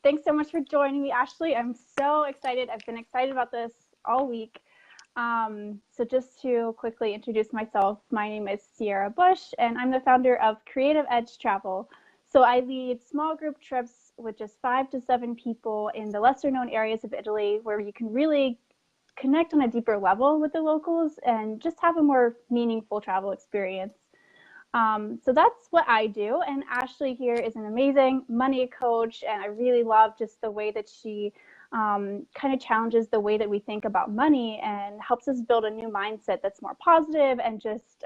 Thanks so much for joining me, Ashley. I'm so excited. I've been excited about this all week. So just to quickly introduce myself, my name is Sierra Bush, and I'm the founder of Creative Edge Travel. So I lead small group trips with just 5 to 7 people in the lesser known areas of Italy where you can really connect on a deeper level with the locals and just have a more meaningful travel experience. So that's what I do. And Ashley here is an amazing money coach. And I really love just the way that she kind of challenges the way that we think about money and helps us build a new mindset that's more positive and just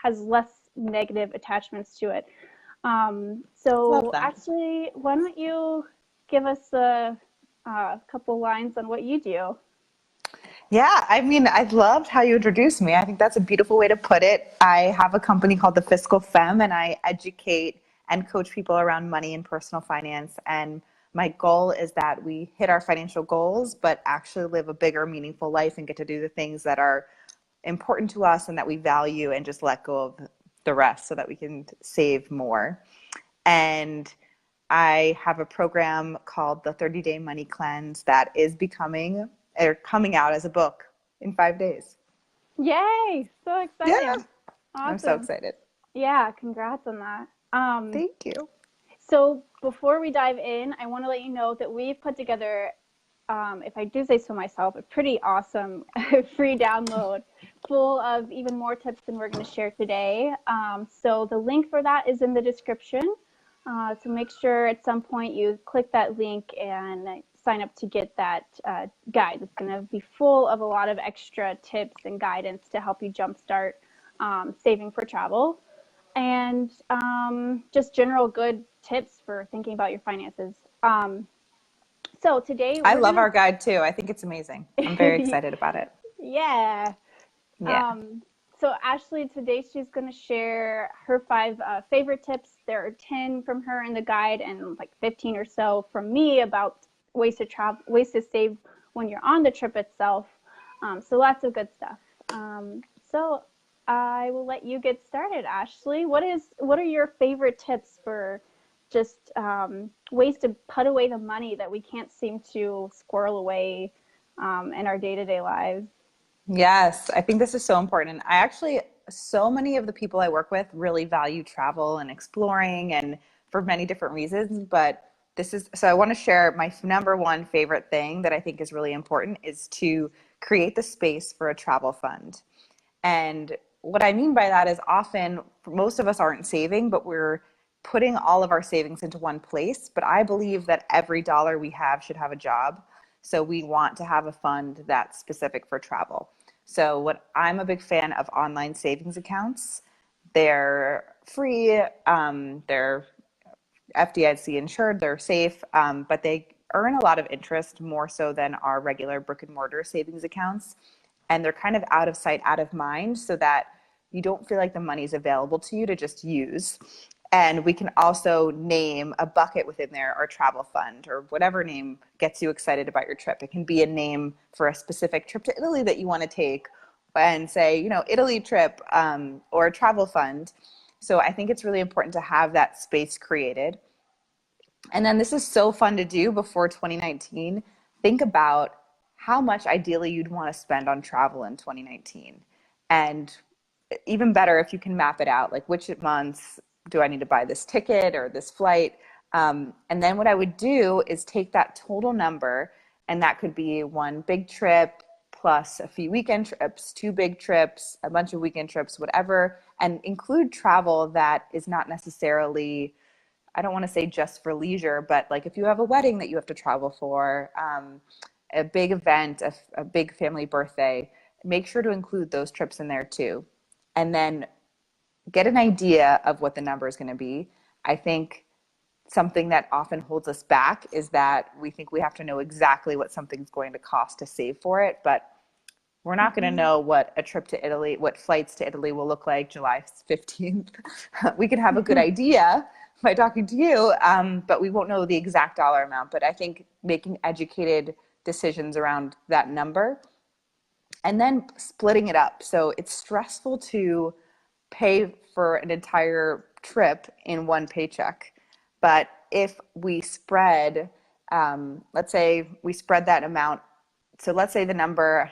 has less negative attachments to it. Love So, that. Ashley, why don't you give us a couple lines on what you do? Yeah, I mean, I loved how you introduced me. I think that's a beautiful way to put it. I have a company called the Fiscal Femme, and I educate and coach people around money and personal finance. And my goal is that we hit our financial goals, but actually live a bigger, meaningful life and get to do the things that are important to us and that we value and just let go of the rest so that we can save more. And I have a program called the 30-Day Money Cleanse that is becoming or coming out as a book in 5 days. Yay! So Yeah, exciting. I'm so Awesome. excited. Yeah, congrats on that. Thank you. So before we dive in, I want to let you know that we've put together, if I do say so myself, a pretty awesome free download full of even more tips than we're going to share today. So the link for that is in the description. So make sure at some point you click that link and sign up to get that guide. It's going to be full of a lot of extra tips and guidance to help you jumpstart saving for travel and just general good tips for thinking about your finances. So today I we're love gonna, our guide too. I think it's amazing. I'm very excited about it. yeah. Yeah. Um, so Ashley, today she's gonna share her five favorite tips. There are 10 from her in the guide, and like 15 or so from me about ways to travel, ways to save when you're on the trip itself. So lots of good stuff. So I will let you get started, Ashley. What are your favorite tips for just ways to put away the money that we can't seem to squirrel away in our day-to-day lives? Yes, I think this is so important. And I actually, so many of the people I work with really value travel and exploring and for many different reasons. But this is, so I want to share my number one favorite thing that I think is really important is to create the space for a travel fund. And what I mean by that is often most of us aren't saving, but we're putting all of our savings into one place. But I believe that every dollar we have should have a job. So we want to have a fund that's specific for travel. So what I'm a big fan of online savings accounts. They're free, they're FDIC insured, they're safe, but they earn a lot of interest more so than our regular brick and mortar savings accounts. And they're kind of out of sight, out of mind, so that you don't feel like the money's available to you to just use. And we can also name a bucket within there, or travel fund, or whatever name gets you excited about your trip. It can be a name for a specific trip to Italy that you want to take and say, Italy trip, or a travel fund. So I think it's really important to have that space created. And then this is so fun to do before 2019. Think about how much ideally you'd want to spend on travel in 2019. And even better if you can map it out, like which months do I need to buy this ticket or this flight? And then what I would do is take that total number, and that could be one big trip plus a few weekend trips, two big trips, a bunch of weekend trips, whatever, and include travel that is not necessarily, I don't want to say just for leisure, but like if you have a wedding that you have to travel for, a big event, a big family birthday, make sure to include those trips in there too. And then get an idea of what the number is going to be. I think something that often holds us back is that we think we have to know exactly what something's going to cost to save for it, but we're not going to Mm-hmm. know what a trip to Italy, what flights to Italy will look like July 15th. We could have a good idea by talking to you, but we won't know the exact dollar amount. But I think making educated decisions around that number and then splitting it up. So it's stressful to pay for an entire trip in one paycheck. But if we spread, let's say we spread that amount. So let's say the number,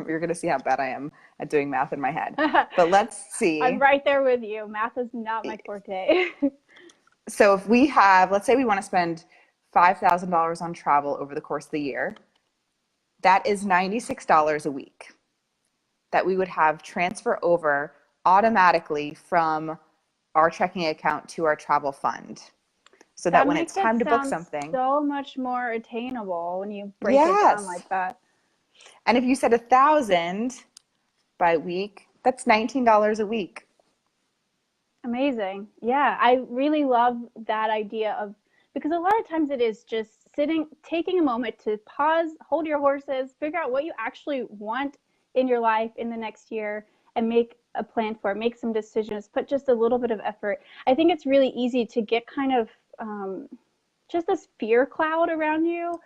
you're going to see how bad I am at doing math in my head. But let's I'm see. right there with you. Math is not my forte. So if we have, let's say we want to spend $5,000 on travel over the course of the year, that is $96 a week that we would have transfer over automatically from our checking account to our travel fund. So that That when it's makes it time to book sound something, so much more attainable when you break it down yes. like that. And if you said 1,000 by week, that's $19 a week. Amazing. Yeah, I really love that idea of, because a lot of times it is just sitting, taking a moment to pause, hold your horses, figure out what you actually want in your life in the next year and make a plan for it, make some decisions, put just a little bit of effort. I think it's really easy to get kind of just this fear cloud around you.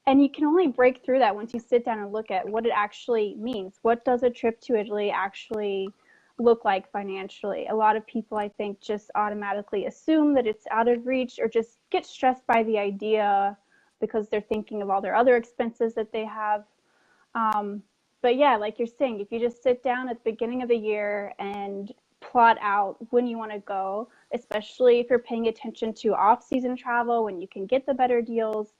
And you can only break through that once you sit down and look at what it actually means. What does a trip to Italy actually look like financially? A lot of people, I think, just automatically assume that it's out of reach or just get stressed by the idea because they're thinking of all their other expenses that they have. But yeah, like you're saying, if you just sit down at the beginning of the year and plot out when you want to go, especially if you're paying attention to off-season travel, when you can get the better deals,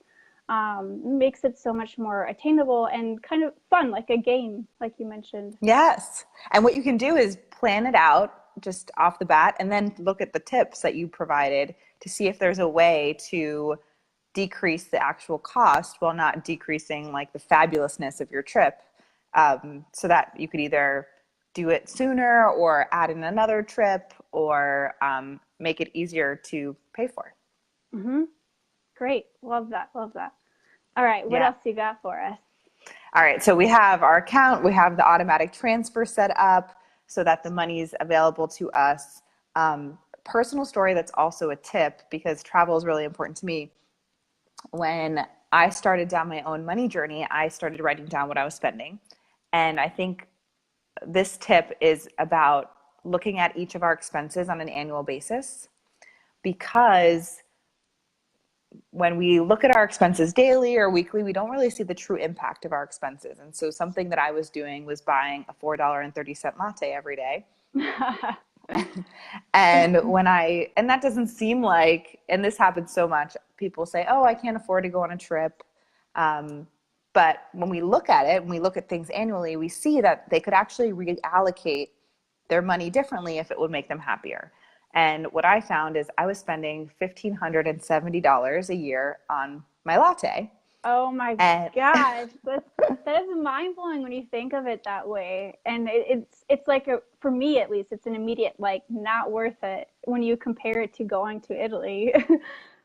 makes it so much more attainable and kind of fun, like a game, like you mentioned. Yes. And what you can do is plan it out just off the bat and then look at the tips that you provided to see if there's a way to decrease the actual cost while not decreasing like the fabulousness of your trip. So that you could either do it sooner or add in another trip or make it easier to pay for. Mm-hmm. Great. Love that. Love that. All right. What Yeah. else you got for us? All right, so we have our account, we have the automatic transfer set up so that the money is available to us. Personal story that's also a tip because travel is really important to me. When I started down my own money journey, I started writing down what I was spending. And I think this tip is about looking at each of our expenses on an annual basis because when we look at our expenses daily or weekly, we don't really see the true impact of our expenses. And so something that I was doing was buying a $4.30 latte every day. And and that doesn't seem like, and this happens so much, people say, oh, I can't afford to go on a trip. But when we look at it, when we look at things annually, we see that they could actually reallocate their money differently if it would make them happier. And what I found is I was spending $1,570 a year on my latte. Oh my gosh, that is mind blowing when you think of it that way. And it's like for me at least, it's an immediate like not worth it when you compare it to going to Italy.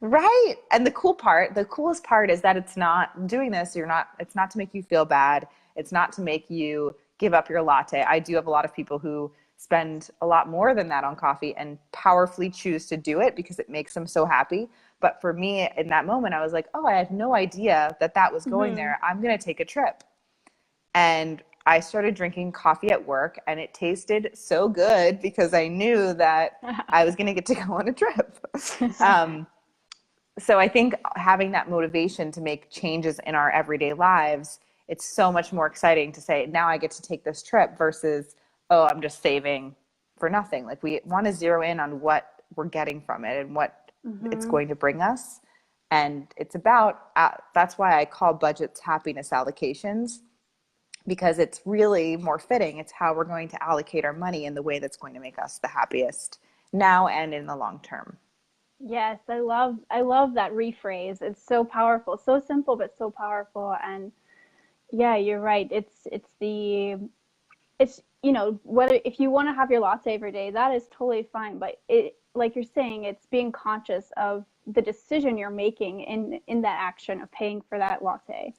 Right. And the coolest part is that it's not doing this. It's not to make you feel bad. It's not to make you give up your latte. I do have a lot of people who spend a lot more than that on coffee and powerfully choose to do it because it makes them so happy. But for me in that moment, I was like, oh, I had no idea that was going there. I'm going to take a trip. And I started drinking coffee at work and it tasted so good because I knew that I was going to get to go on a trip. So I think having that motivation to make changes in our everyday lives, it's so much more exciting to say, now I get to take this trip versus, oh, I'm just saving for nothing. Like we want to zero in on what we're getting from it and what it's going to bring us. And it's about, that's why I call budgets happiness allocations, because it's really more fitting. It's how we're going to allocate our money in the way that's going to make us the happiest now and in the long term. Yes, I love that rephrase. It's so powerful, so simple but so powerful. And yeah, you're right. It's whether if you want to have your latte every day, that is totally fine. But it, like you're saying, it's being conscious of the decision you're making in that action of paying for that latte.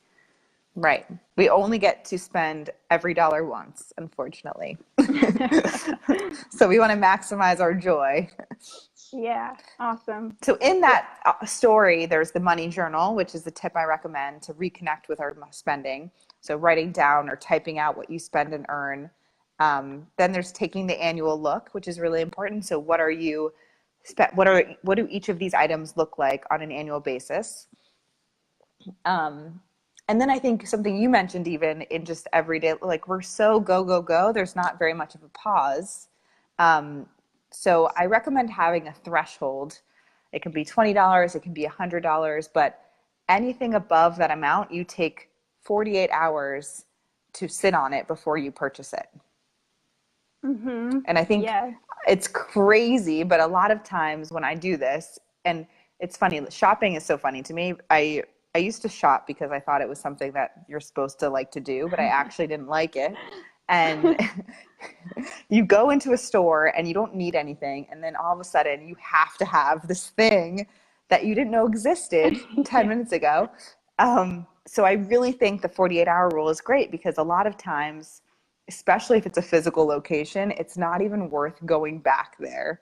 Right. We only get to spend every dollar once, unfortunately. So we want to maximize our joy. Yeah, awesome. So in that story, there's the money journal, which is the tip I recommend to reconnect with our spending. So writing down or typing out what you spend and earn. Then there's taking the annual look, which is really important. So what are you what do each of these items look like on an annual basis? And then I think something you mentioned, even in just everyday, like we're so go, go, go, there's not very much of a pause. So I recommend having a threshold. It can be $20, it can be $100, but anything above that amount, you take 48 hours to sit on it before you purchase it. Mm-hmm. And I think Yeah. it's crazy, but a lot of times when I do this, and it's funny, shopping is so funny to me. I used to shop because I thought it was something that you're supposed to like to do, but I actually didn't like it. And you go into a store and you don't need anything, and then all of a sudden you have to have this thing that you didn't know existed 10 Yeah. minutes ago. So I really think the 48-hour rule is great because a lot of times, especially if it's a physical location, it's not even worth going back there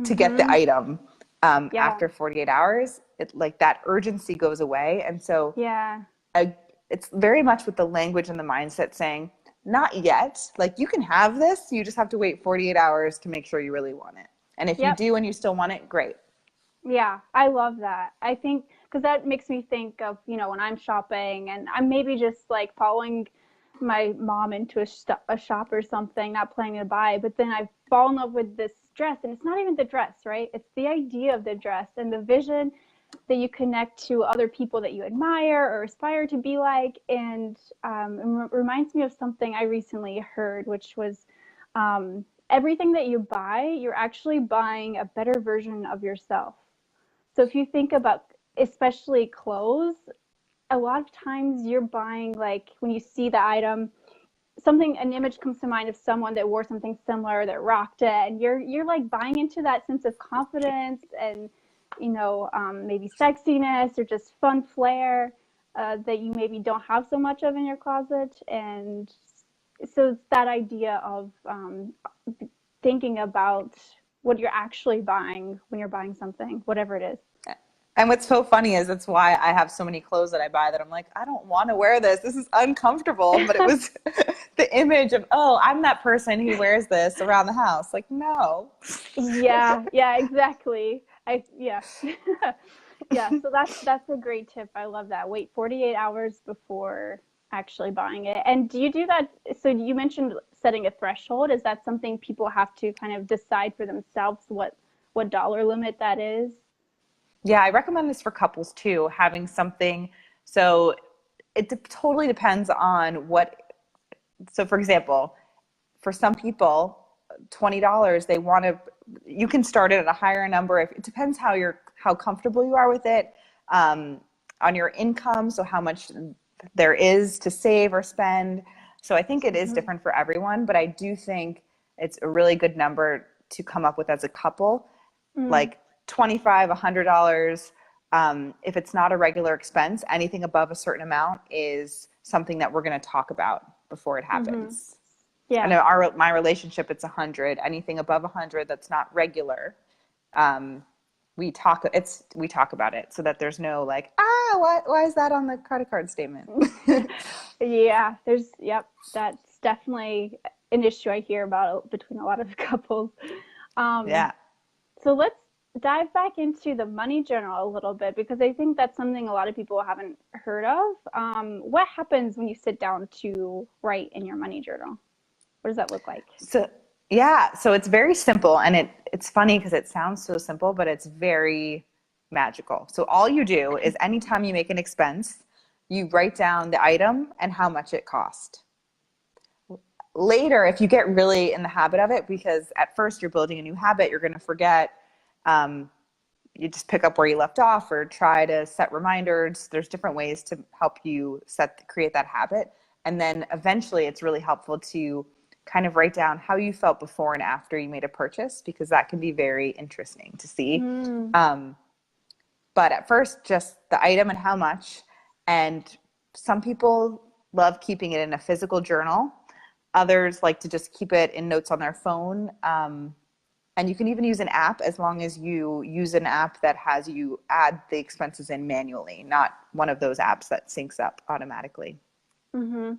to get the Mm-hmm. item. Yeah. After 48 hours, it like that urgency goes away. And so Yeah. I, it's very much with the language and the mindset saying, not yet. Like you can have this, you just have to wait 48 hours to make sure you really want it. And if you Yep. do and you still want it, great. Yeah, I love that. I think because that makes me think of, when I'm shopping and I'm maybe just like following my mom into a shop or something, not planning to buy, but then I fall in love with this dress, and it's not even the dress, right? It's the idea of the dress and the vision that you connect to other people that you admire or aspire to be like. And it reminds me of something I recently heard, which was everything that you buy, you're actually buying a better version of yourself. So if you think about especially clothes, a lot of times you're buying, like when you see the item, an image comes to mind of someone that wore something similar, that rocked it, and you're like buying into that sense of confidence and maybe sexiness or just fun flair that you maybe don't have so much of in your closet. And so it's that idea of thinking about what you're actually buying when you're buying something, whatever it is. And what's so funny is that's why I have so many clothes that I buy that I'm like, I don't want to wear this. This is uncomfortable. But it was the image of, oh, I'm that person who wears this around the house. Like, no. Yeah, yeah, exactly. Yeah. Yeah, so that's a great tip. I love that. Wait 48 hours before actually buying it. And do you do that? So you mentioned setting a threshold. Is that something people have to kind of decide for themselves what dollar limit that is? Yeah, I recommend this for couples too, having something. So totally depends on what. So, for example, for some people, $20, they want to, you can start it at a higher number. It depends how comfortable you are with it, on your income. So how much there is to save or spend. So I think it is Mm-hmm. different for everyone, but I do think it's a really good number to come up with as a couple, Mm, like 25, $100. If it's not a regular expense, anything above a certain amount is something that we're going to talk about before it mm-hmm. happens. I Yeah. know my relationship, it's 100. Anything above 100 that's not regular, um, we talk about it so that there's no like, why is that on the credit card statement? Yeah, yep, that's definitely an issue I hear about between a lot of couples. Um, Yeah. so let's dive back into the money journal a little bit because I think that's something a lot of people haven't heard of. What happens when you sit down to write in your money journal? What does that look like? So yeah, so it's very simple, and it's funny because it sounds so simple, but it's very magical. So all you do is anytime you make an expense, you write down the item and how much it cost. Later, if you get really in the habit of it, because at first you're building a new habit, you're going to forget. Um, you just pick up where you left off or try to set reminders. There's different ways to help you create that habit. And then eventually it's really helpful to kind of write down how you felt before and after you made a purchase, because that can be very interesting to see. Mm, Um, but at first, just the item and how much. And some people love keeping it in a physical journal. Others like to just keep it in notes on their phone. And you can even use an app as long as you use an app that has you add the expenses in manually, not one of those apps that syncs up automatically. mm-hmm.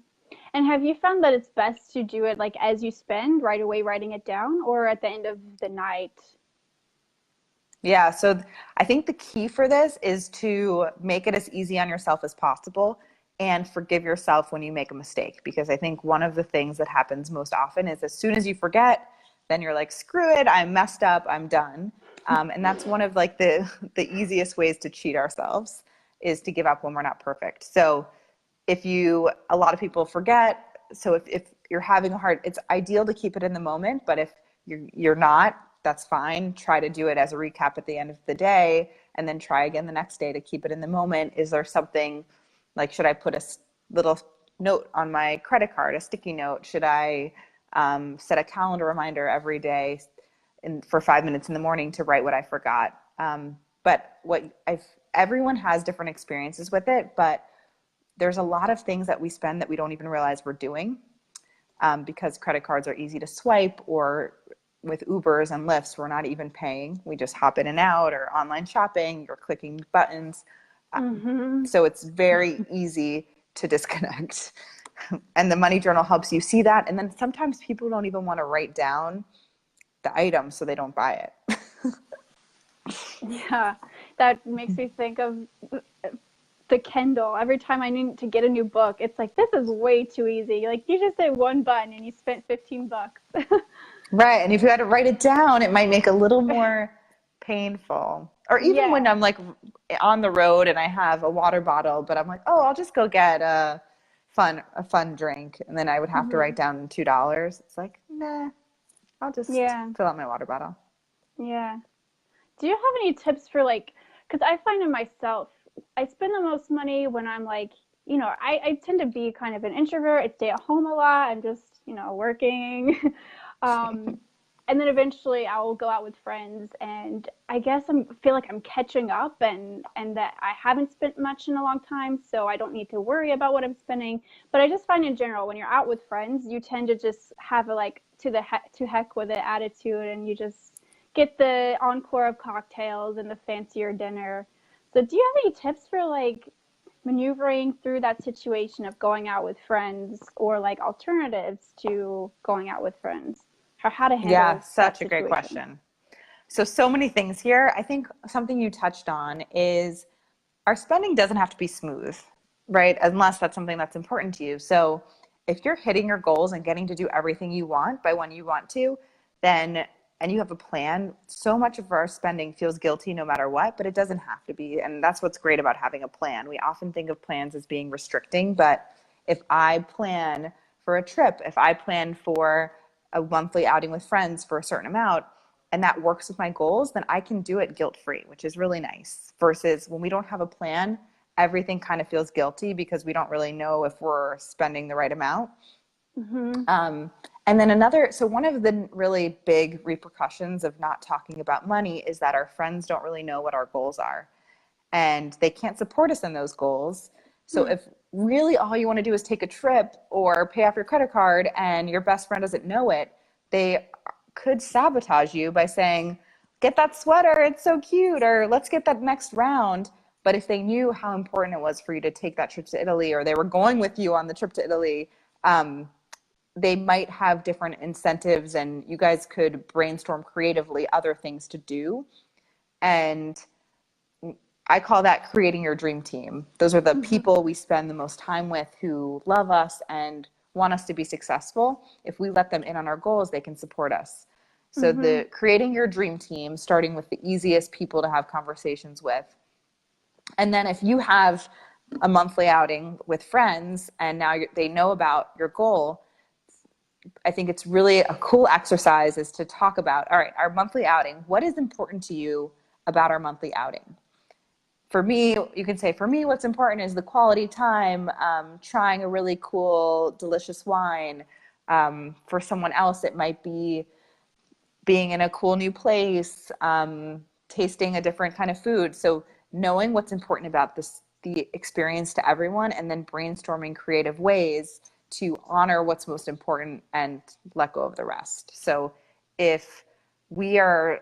And have you found that it's best to do it like as you spend, right away writing it down, or at the end of the night? Yeah, so I think the key for this is to make it as easy on yourself as possible and forgive yourself when you make a mistake. Because I think one of the things that happens most often is as soon as you forget, then you're like, screw it, I'm messed up, I'm done. And that's one of like the easiest ways to cheat ourselves is to give up when we're not perfect. So if you, a lot of people forget. So if you're having a hard, it's ideal to keep it in the moment, but if you're not, that's fine. Try to do it as a recap at the end of the day and then try again the next day to keep it in the moment. Is there something like, should I put a little note on my credit card, a sticky note? Should I set a calendar reminder every day for 5 minutes in the morning to write what I forgot? But everyone has different experiences with it, but there's a lot of things that we spend that we don't even realize we're doing because credit cards are easy to swipe, or with Ubers and Lyfts, we're not even paying. We just hop in and out, or online shopping, you're clicking buttons. Mm-hmm. So it's very easy to disconnect. And the money journal helps you see that. And then sometimes people don't even want to write down the item so they don't buy it. Yeah, that makes me think of the Kindle. Every time I need to get a new book, it's like, this is way too easy. Like, you just hit one button and you spent $15. Right. And if you had to write it down, it might make a little more painful. Or even when Yeah. I'm like on the road and I have a water bottle, but I'm like, oh, I'll just go get a fun drink. And then I would have to Hmm. write down $2. It's like, nah, I'll just Yeah. fill out my water bottle. Yeah. Do you have any tips for like, because I find in myself, I spend the most money when I'm like, I tend to be kind of an introvert. I stay at home a lot. I'm just, working. um, and then eventually I will go out with friends, and I guess I feel like I'm catching up, and that I haven't spent much in a long time, so I don't need to worry about what I'm spending. But I just find in general, when you're out with friends, you tend to just have a like to heck with it attitude, and you just get the encore of cocktails and the fancier dinner. So do you have any tips for like maneuvering through that situation of going out with friends, or like alternatives to going out with friends, or how to Yeah, handle that such a great situation? question. So many things here. I think something you touched on is our spending doesn't have to be smooth, right? Unless that's something that's important to you. So if you're hitting your goals and getting to do everything you want by when you want to, then, and you have a plan, so much of our spending feels guilty no matter what, but it doesn't have to be. And that's what's great about having a plan. We often think of plans as being restricting, but if I plan for a trip, if I plan for a monthly outing with friends for a certain amount, and that works with my goals, then I can do it guilt free, which is really nice. Versus when we don't have a plan, everything kind of feels guilty because we don't really know if we're spending the right amount. Mm-hmm. Um, and then so one of the really big repercussions of not talking about money is that our friends don't really know what our goals are, and they can't support us in those goals. So Hmm. if really all you want to do is take a trip or pay off your credit card and your best friend doesn't know it, they could sabotage you by saying, get that sweater, it's so cute, or let's get that next round. But if they knew how important it was for you to take that trip to Italy, or they were going with you on the trip to Italy, they might have different incentives, and you guys could brainstorm creatively other things to do. And I call that creating your dream team. Those are the Mm-hmm. people we spend the most time with who love us and want us to be successful. If we let them in on our goals, they can support us. So Mm-hmm. the creating your dream team, starting with the easiest people to have conversations with. And then if you have a monthly outing with friends and now they know about your goal, I think it's really a cool exercise is to talk about, all right, our monthly outing, what is important to you about our monthly outing? For me, you can say, for me, what's important is the quality time, trying a really cool, delicious wine. For someone else, it might be being in a cool new place, tasting a different kind of food. So knowing what's important about the experience to everyone, and then brainstorming creative ways to honor what's most important and let go of the rest. So if we are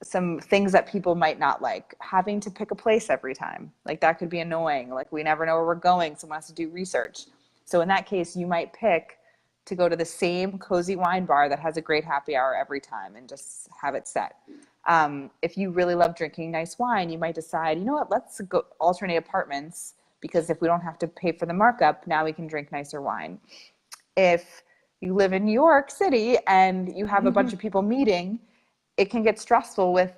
some things that people might not like, having to pick a place every time, like that could be annoying. Like we never know where we're going, someone has to do research. So in that case, you might pick to go to the same cozy wine bar that has a great happy hour every time and just have it set. If you really love drinking nice wine, you might decide, you know what, let's go alternate apartments, because if we don't have to pay for the markup, now we can drink nicer wine. If you live in New York City and you have a bunch of people meeting, it can get stressful with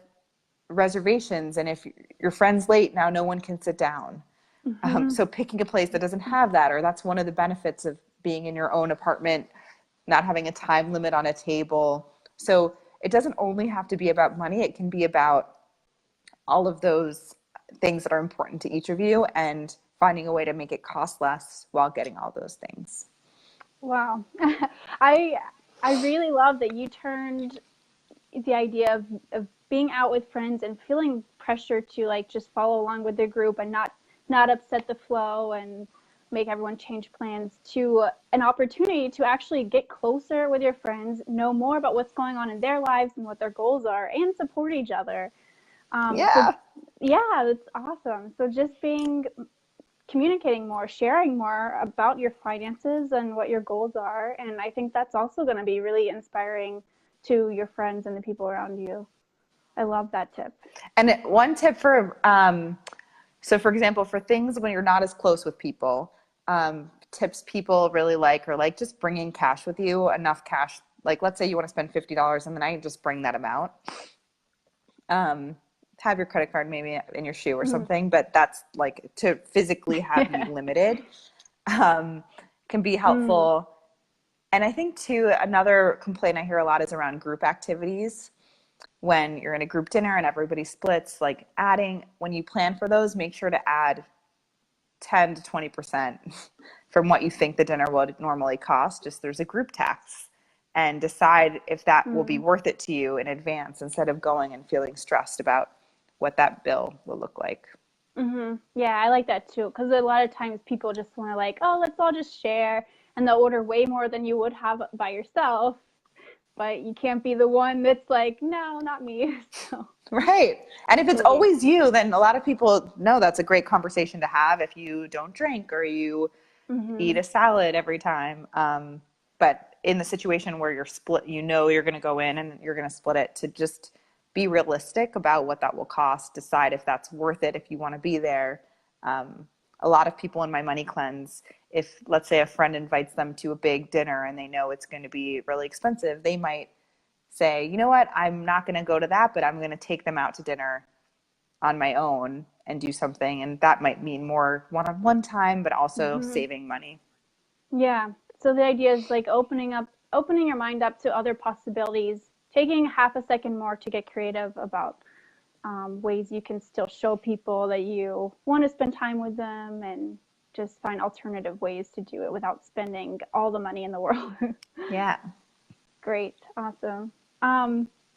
reservations. And if your friend's late, now no one can sit down. So picking a place that doesn't have that, or that's one of the benefits of being in your own apartment, not having a time limit on a table. So it doesn't only have to be about money. It can be about all of those things that are important to each of you and finding a way to make it cost less while getting all those things. Wow. I I really love that you turned the idea of being out with friends and feeling pressure to like just follow along with their group and not upset the flow and make everyone change plans, to an opportunity to actually get closer with your friends, know more about what's going on in their lives and what their goals are, and support each other. So Yeah. yeah, that's awesome. So just communicating more, sharing more about your finances and what your goals are. And I think that's also going to be really inspiring to your friends and the people around you. I love that tip. And one tip for, so for example, for things when you're not as close with people, tips people really like are like just bringing cash with you, enough cash. Like, let's say you want to spend $50 in the night, just bring that amount. Have your credit card maybe in your shoe or something, but that's like to physically have you limited, can be helpful. And I think too, another complaint I hear a lot is around group activities. When you're in a group dinner and everybody splits, like when you plan for those, make sure to add 10 to 20% from what you think the dinner would normally cost. Just there's a group tax, and decide if that will be worth it to you in advance, instead of going and feeling stressed about what that bill will look like. Yeah, I like that too. Because a lot of times people just want to like, oh, let's all just share. And they'll order way more than you would have by yourself. But you can't be the one that's like, no, not me. So Right. And if it's totally. always you, then a lot of people know that's a great conversation to have if you don't drink or you eat a salad every time. But in the situation where you're split, you know you're going to go in and you're going to split it, to just be realistic about what that will cost. Decide if that's worth it, if you want to be there. A lot of people in my money cleanse, if let's say a friend invites them to a big dinner and they know it's going to be really expensive, they might say, you know what, I'm not going to go to that, but I'm going to take them out to dinner on my own and do something. And that might mean more one-on-one time, but also saving money. Yeah. So the idea is like opening your mind up to other possibilities, taking half a second more to get creative about ways you can still show people that you want to spend time with them, and just find alternative ways to do it without spending all the money in the world. Yeah. Great. Awesome.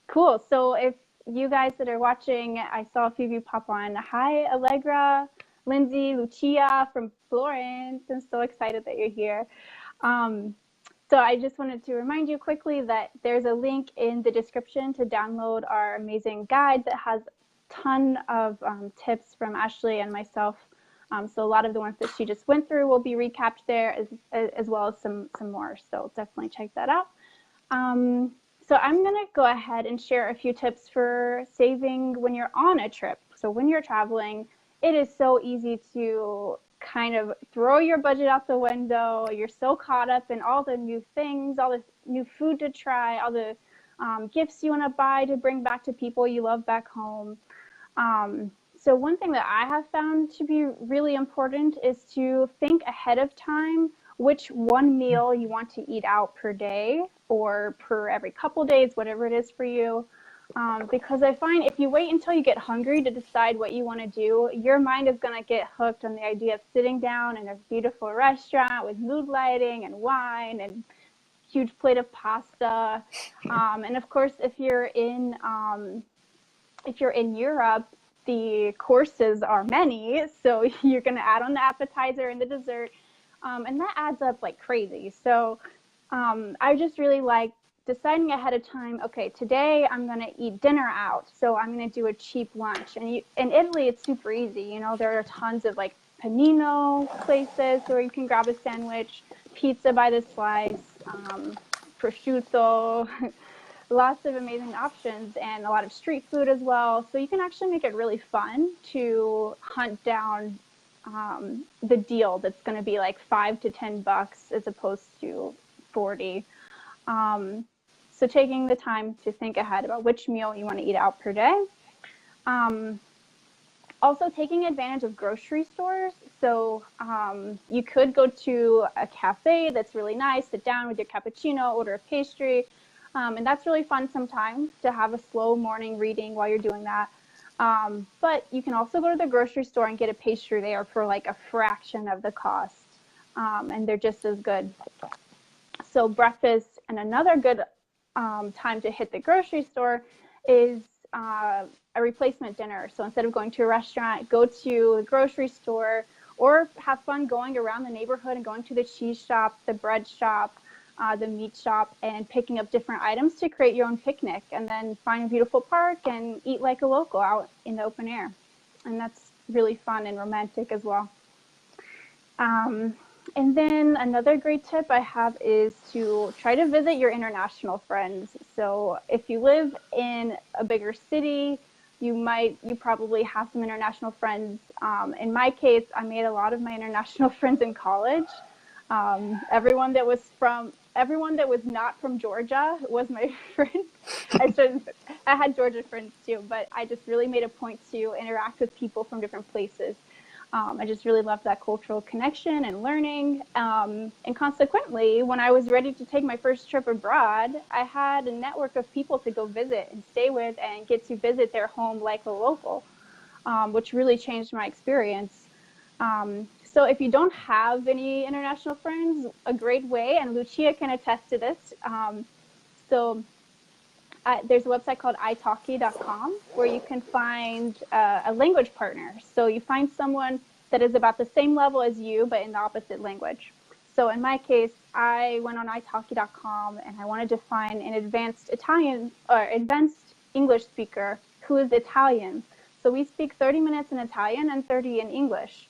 Cool. So if you guys that are watching, I saw a few of you pop on. Hi, Allegra, Lindsay, Lucia from Florence. I'm so excited that you're here. So I just wanted to remind you quickly that there's a link in the description to download our amazing guide that has a ton of tips from Ashley and myself. So a lot of the ones that she just went through will be recapped there, as well as some more. So definitely check that out. So I'm going to go ahead and share a few tips for saving when you're on a trip. So when you're traveling, it is so easy to kind of throw your budget out the window. You're so caught up in all the new things, all the new food to try, all the gifts you want to buy to bring back to people you love back home. So one thing that I have found to be really important is to think ahead of time which one meal you want to eat out per day or per every couple days, whatever it is for you. Because I find if you wait until you get hungry to decide what you want to do, your mind is going to get hooked on the idea of sitting down in a beautiful restaurant with mood lighting and wine and huge plate of pasta. And of course, if you're in Europe, the courses are many, so you're going to add on the appetizer and the dessert, and that adds up like crazy. So I just really like deciding ahead of time, okay, today I'm going to eat dinner out, so I'm going to do a cheap lunch. And in Italy, it's super easy. You know, there are tons of like panino places where you can grab a sandwich, pizza by the slice. prosciutto, lots of amazing options, and a lot of street food as well. So you can actually make it really fun to hunt down the deal that's going to be like $5 to $10 as opposed to 40. Um, so taking the time to think ahead about which meal you want to eat out per day. Um, Also taking advantage of grocery stores. So you could go to a cafe that's really nice, sit down with your cappuccino, order a pastry. And that's really fun sometimes to have a slow morning reading while you're doing that. But you can also go to the grocery store and get a pastry there for like a fraction of the cost. And they're just as good. So breakfast, and another good time to hit the grocery store is a replacement dinner. So instead of going to a restaurant, go to the grocery store, or have fun going around the neighborhood and going to the cheese shop, the bread shop, the meat shop, and picking up different items to create your own picnic, and then find a beautiful park and eat like a local out in the open air. And that's really fun and romantic as well. Um, and then another great tip I have is to try to visit your international friends. So if you live in a bigger city, you probably have some international friends. In my case, I made a lot of my international friends in college. Everyone that was not from Georgia was my friend. I had Georgia friends too, but I just really made a point to interact with people from different places. I just really loved that cultural connection and learning. And consequently, when I was ready to take my first trip abroad, I had a network of people to go visit and stay with and get to visit their home like a local, which really changed my experience. So if you don't have any international friends, a great way, and Lucia can attest to this. So there's a website called italki.com where you can find a language partner. So you find someone that is about the same level as you, but in the opposite language. So in my case, I went on italki.com and I wanted to find an advanced Italian or advanced English speaker who is Italian. So we speak 30 minutes in Italian and 30 in English.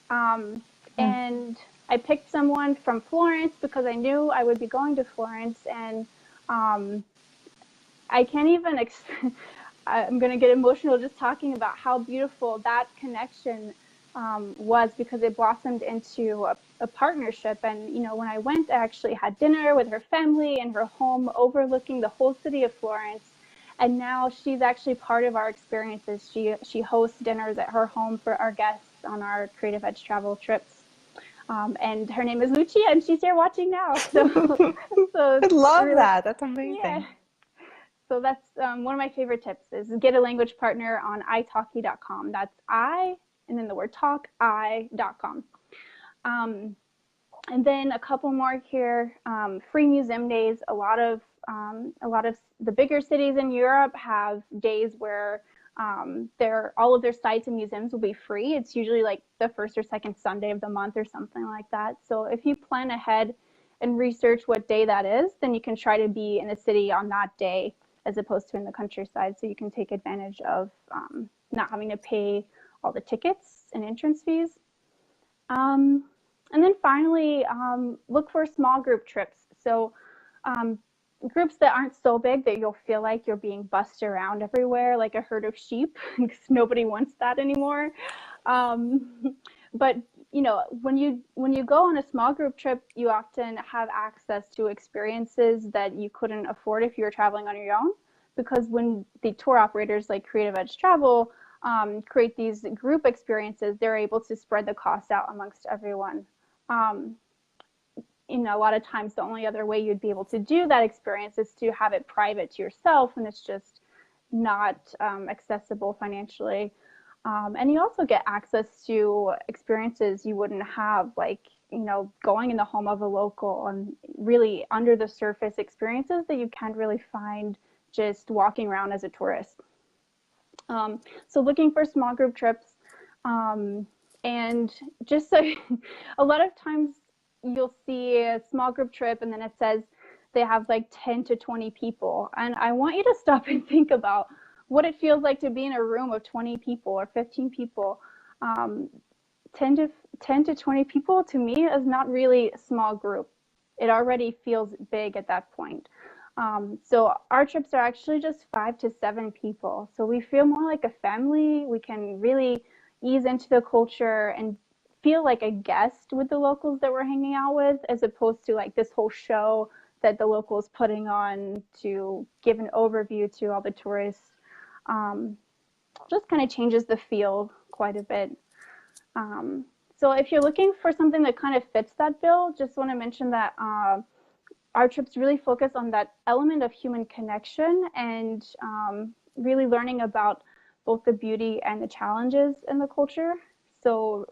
And I picked someone from Florence because I knew I would be going to Florence, and I can't even, I'm going to get emotional just talking about how beautiful that connection was, because it blossomed into a partnership. And, you know, when I went, I actually had dinner with her family in her home overlooking the whole city of Florence. And now she's actually part of our experiences. She hosts dinners at her home for our guests on our Creative Edge travel trips. And her name is Lucia, and she's here watching now. So I love really, that. That's yeah. amazing. So that's one of my favorite tips is get a language partner on italki.com. That's and then the word talk, i.com. And then a couple more here. Free museum days. A lot of the bigger cities in Europe have days where all of their sites and museums will be free. It's usually like the first or second Sunday of the month or something like that. So if you plan ahead and research what day that is, then you can try to be in the city on that day as opposed to in the countryside, so you can take advantage of not having to pay all the tickets and entrance fees. And then finally, look for small group trips. So groups that aren't so big that you'll feel like you're being bussed around everywhere like a herd of sheep, because nobody wants that anymore. But you know, when you go on a small group trip, you often have access to experiences that you couldn't afford if you were traveling on your own. Because when the tour operators like Creative Edge Travel create these group experiences, they're able to spread the cost out amongst everyone. Um, you know, a lot of times the only other way you'd be able to do that experience is to have it private to yourself, and it's just not accessible financially. And you also get access to experiences you wouldn't have, like, you know, going in the home of a local, and really under the surface experiences that you can't really find just walking around as a tourist. So looking for small group trips, and just so a lot of times you'll see a small group trip and then it says they have like 10 to 20 people. And I want you to stop and think about what it feels like to be in a room of 20 people or 15 people. Um, 10 to 20 people to me is not really a small group. it already feels big at that point. So our trips are actually just 5 to 7 people. So we feel more like a family. We can really ease into the culture and feel like a guest with the locals that we're hanging out with, as opposed to like this whole show that the locals putting on to give an overview to all the tourists. Um, just kind of changes the feel quite a bit. So if you're looking for something that kind of fits that bill, just want to mention that our trips really focus on that element of human connection and really learning about both the beauty and the challenges in the culture. So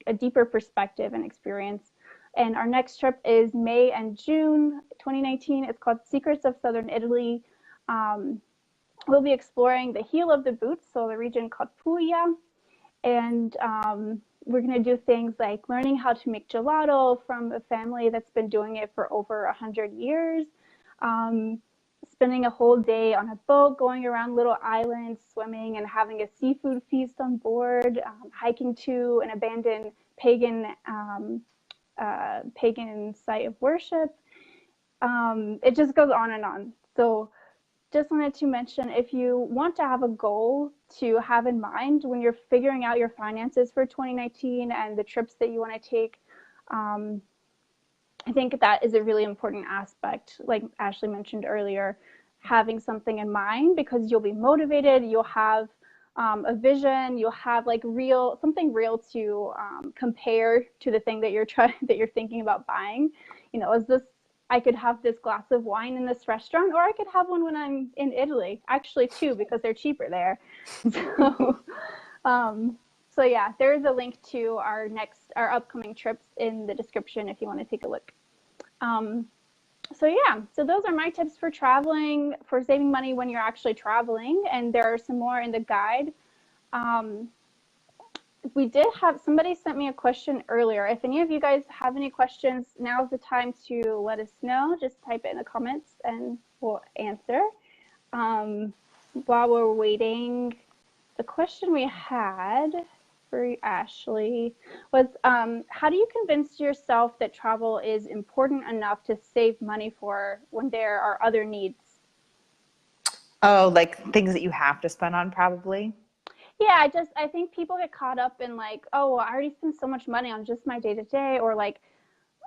a deeper perspective and experience. And our next trip is May and June 2019. It's called Secrets of Southern Italy. We'll be exploring the heel of the boots, so the region called Puglia. And we're going to do things like learning how to make gelato from a family that's been doing it for over 100 years, spending a whole day on a boat, going around little islands, swimming and having a seafood feast on board, hiking to an abandoned pagan site of worship. It just goes on and on. So just wanted to mention, if you want to have a goal to have in mind when you're figuring out your finances for 2019 and the trips that you want to take, I think that is a really important aspect, like Ashley mentioned earlier, having something in mind, because you'll be motivated, you'll have a vision, you'll have like something real to compare to the thing that you're thinking about buying. Is this, I could have this glass of wine in this restaurant, or I could have one when I'm in Italy. Actually, two, because they're cheaper there. So yeah, there is a link to our upcoming trips in the description if you want to take a look. So those are my tips for traveling, for saving money when you're actually traveling, and there are some more in the guide. We did have somebody sent me a question earlier. If any of you guys have any questions, now's the time to let us know. Just type it in the comments and we'll answer. While we're waiting, the question we had for Ashley was, how do you convince yourself that travel is important enough to save money for when there are other needs? Oh, like things that you have to spend on, probably. Yeah, I think people get caught up in like, oh, well, I already spent so much money on just my day to day, or like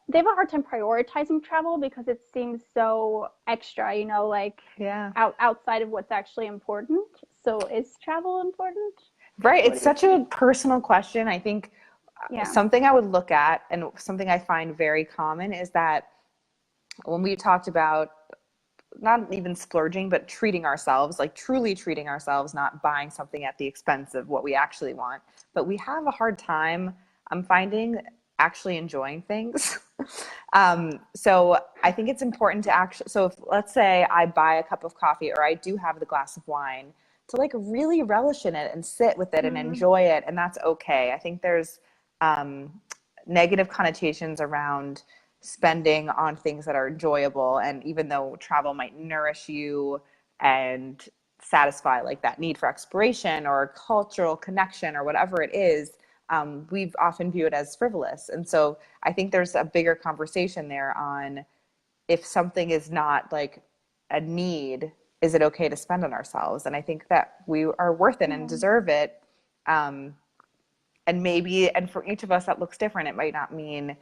they have a hard time prioritizing travel because it seems so extra, like Yeah. outside of what's actually important. So is travel important? Right. It's such a personal question. I think something I would look at, and something I find very common, is that when we talked about not even splurging, but treating ourselves, like truly treating ourselves, not buying something at the expense of what we actually want. But we have a hard time, I'm finding, actually enjoying things. So I think it's important to so if, let's say I buy a cup of coffee, or I do have the glass of wine, to like really relish in it and sit with it and enjoy it. And that's okay. I think there's negative connotations around spending on things that are enjoyable. And even though travel might nourish you and satisfy like that need for exploration or cultural connection or whatever it is, we've often view it as frivolous. And so I think there's a bigger conversation there on, if something is not like a need, is it okay to spend on ourselves? And I think that we are worth it and deserve it. And for each of us that looks different. It might not mean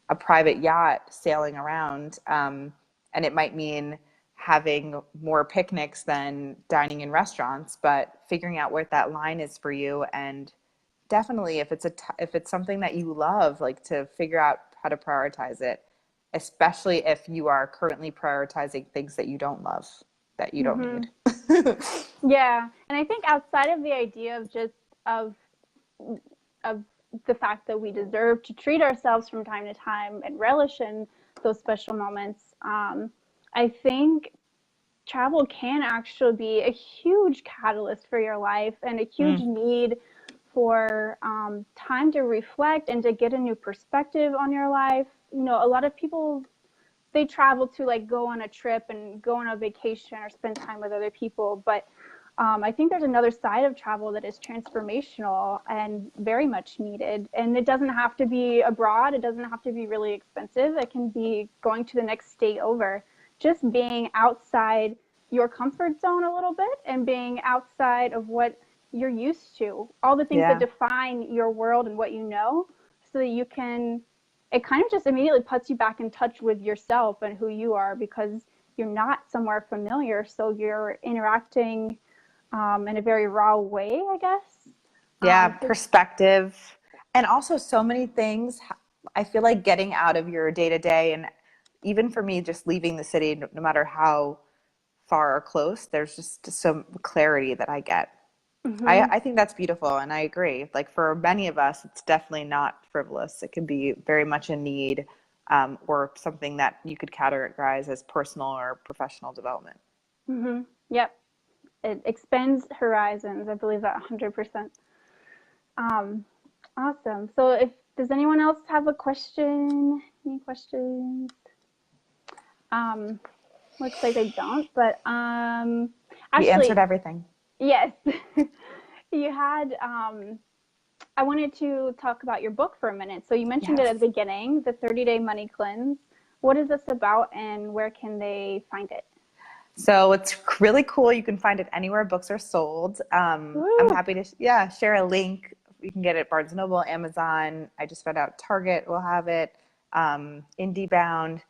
a private yacht sailing around, and it might mean having more picnics than dining in restaurants, but figuring out where that line is for you. And definitely if it's something that you love, like to figure out how to prioritize it, especially if you are currently prioritizing things that you don't love, that you don't need. Yeah. And I think outside of the idea of just of the fact that we deserve to treat ourselves from time to time and relish in those special moments, I think travel can actually be a huge catalyst for your life and a huge need for time to reflect and to get a new perspective on your life. A lot of people, they travel to like go on a trip and go on a vacation or spend time with other people, but I think there's another side of travel that is transformational and very much needed. And it doesn't have to be abroad. It doesn't have to be really expensive. It can be going to the next state over. Just being outside your comfort zone a little bit and being outside of what you're used to, all the things that Yeah. define your world and what you know, so that you can, it kind of just immediately puts you back in touch with yourself and who you are, because you're not somewhere familiar. So you're interacting in a very raw way, I guess. Yeah, So, perspective. And also so many things. I feel like getting out of your day to day, and even for me, just leaving the city, no matter how far or close, there's just some clarity that I get. mhm. I think that's beautiful, and I agree. Like for many of us, it's definitely not frivolous. It can be very much a need, or something that you could categorize as personal or professional development. Yep. It expands horizons. I believe that 100%. Um, awesome. So, if does anyone else have a question? Any questions? Um, looks like I don't. But We answered Ashley, everything. yes, you had. I wanted to talk about your book for a minute. So you mentioned it Yes. at the beginning, the 30-day money cleanse. What is this about, and where can they find it? So it's really cool. You can find it anywhere books are sold. I'm Woo! happy to, yeah, share a link. You can get it at Barnes& and Noble, Amazon. I just found out Target will have it, IndieBound.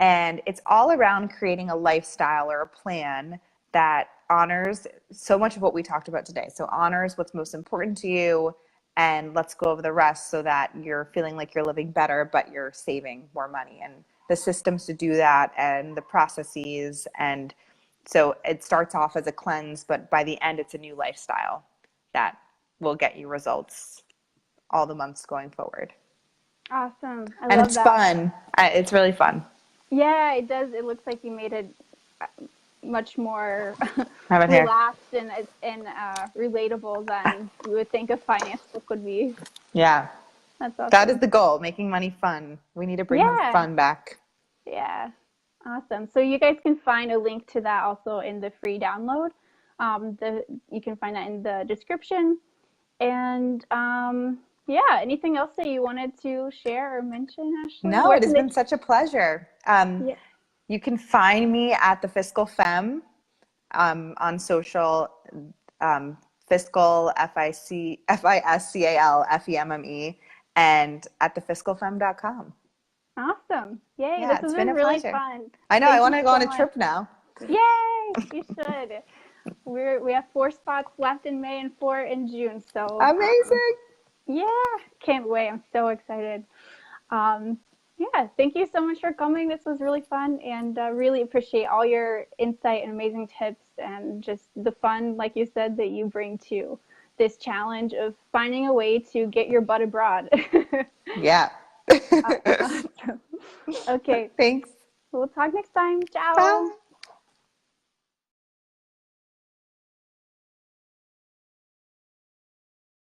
And it's all around creating a lifestyle or a plan that honors so much of what we talked about today. So honors what's most important to you, and let's go over the rest so that you're feeling like you're living better, but you're saving more money, and the systems to do that and the processes. And so it starts off as a cleanse, but by the end, it's a new lifestyle that will get you results all the months going forward. Awesome. I And love it's that. fun. It's really fun. Yeah, it does. It looks like you made it much more I have it here. relaxed and relatable than you would think a finance book would be. Yeah. That's That is awesome. the goal, making money fun. We need to bring the Yeah, fun back. yeah, awesome. So you guys can find a link to that also in the free download. You can find that in the description. And yeah, anything else that you wanted to share or mention, Ashley? No, Where it can has they? been such a pleasure. Yeah. You can find me at the Fiscal Femme, on social, fiscal, FISCAL, and at thefiscalfemme.com. Awesome. Yay, Yeah, this has it's been been a really pleasure. fun. I know, I Thank want you to go on so a much. trip now. Yay, you should. We have 4 spots left in May and 4 in June. So Amazing. yeah, can't wait. I'm so excited. Um, yeah, thank you so much for coming. This was really fun, and really appreciate all your insight and amazing tips, and just the fun, like you said, that you bring to this challenge of finding a way to get your butt abroad. Yeah. Awesome. Okay, Thanks. we'll talk next time. Ciao. Bye.